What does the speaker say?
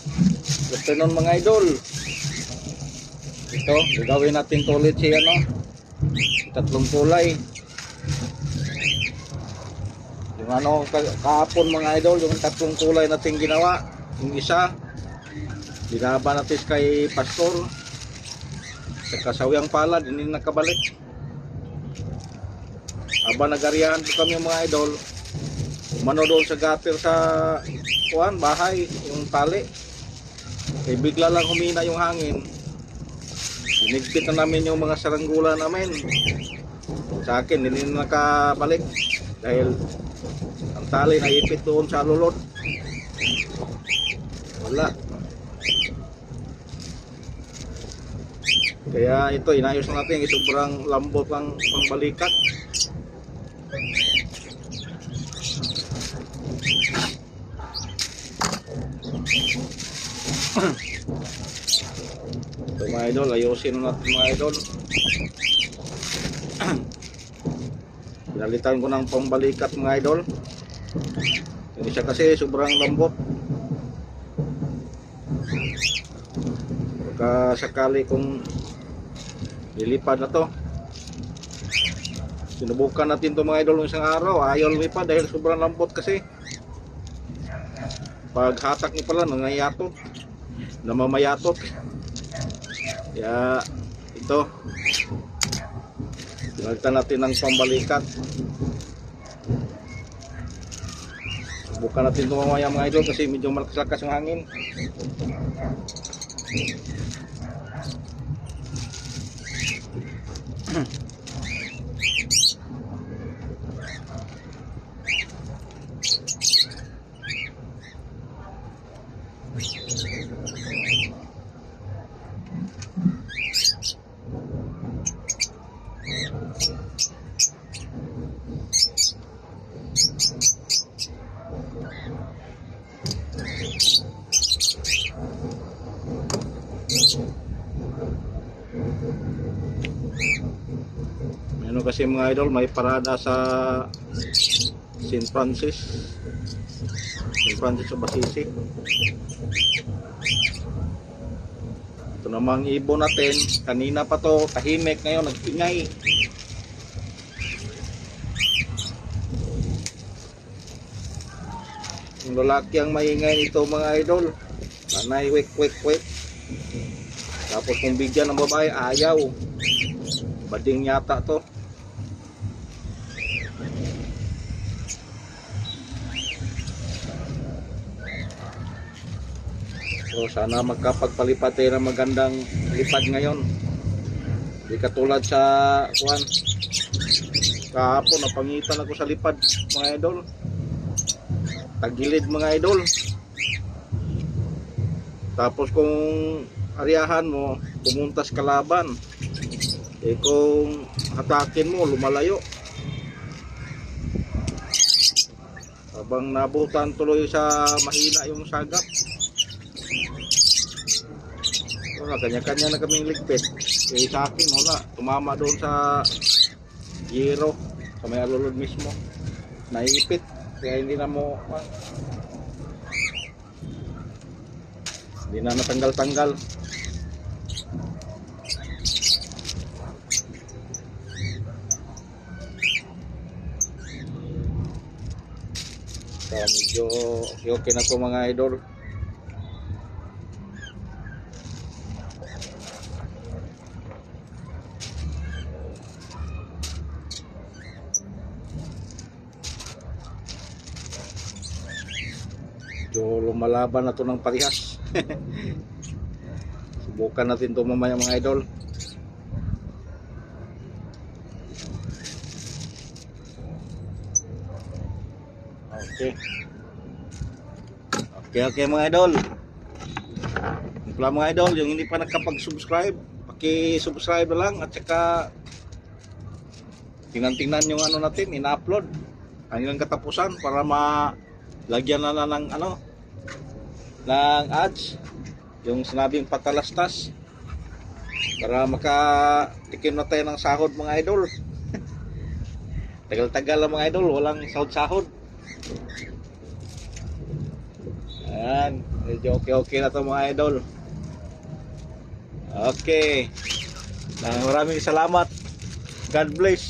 Good afternoon mga idol. Ito, gagawin natin to ulit si tatlong kulay. Yung kahapon mga idol, yung tatlong kulay natin ginawa. Yung isa, binaba natin kay Pastor. Sa kasawyang palad, hindi nakabalik. Aba nagariyahan po kami mga idol. Umano doon sa gutter sa bahay, yung tali. Eh bigla lang humina yung hangin. Inigpit na namin yung mga saranggula namin. Sa akin, hindi na nakabalik. Dahil ang tali naipit doon sa lulot. Wala. Kaya ito, inayos na natin. Sobrang lambot ang pangbalikat. Ito mga idol, ayusin natin mga idol. Pinalitan ko ng pambalikat mga idol. Yung isa kasi sobrang lambot. Pagka sakali kung lilipad na to, sinubukan natin to mga idol ng isang araw, ayaw lumipad dahil sobrang lambot kasi. Pag hatak niya pala nangayatot, namamayatot. Kaya ito, pinalitan natin ng pambalikat. Subukan natin ito mamaya mga idol kasi medyo malakas-lakas yung hangin. Ano kasi mga idol, may parada sa St. Francis sa Basisi. Ito namang ibon natin, kanina pa to tahimik, ngayon nagingay. Yung lalaki ang maingay nito mga idol, panay wek. Tapos kung bigyan ng babae, ayaw. Bading yata to. So sana magkapagpalipad tayo ng magandang lipad ngayon. Hindi katulad sa kahapon, napangitan ako sa lipad mga idol. Tagilid mga idol. Tapos kung ariyahan mo, pumuntas kalaban. Eh kung hatakin mo, lumalayo. Habang nabutan tuloy sa mahina yung sagap. Wala, kanya-kanya na kaming ligpit. Eh sa akin, wala. Tumama doon sa giro, sa may alulod mismo. Naipit. Kaya hindi na natanggal-tanggal. So medyo okay na po mga idol. So lumalaban na to ng parihas. Subukan natin to mamaya mga idol. Okay mga idol. Pala mga idol, yung hindi pa nakapag-subscribe, paki-subscribe na lang at saka tingnan yung natin, ina-upload hanggang katapusan para malagyan na ng ng ads, yung sinabing patalastas, para makatikim na tayo ng sahod mga idol. Tagal-tagal lang mga idol, walang sahod-sahod. Ayan. Medyo okay na to mga idol. Okay. Maraming salamat. God bless.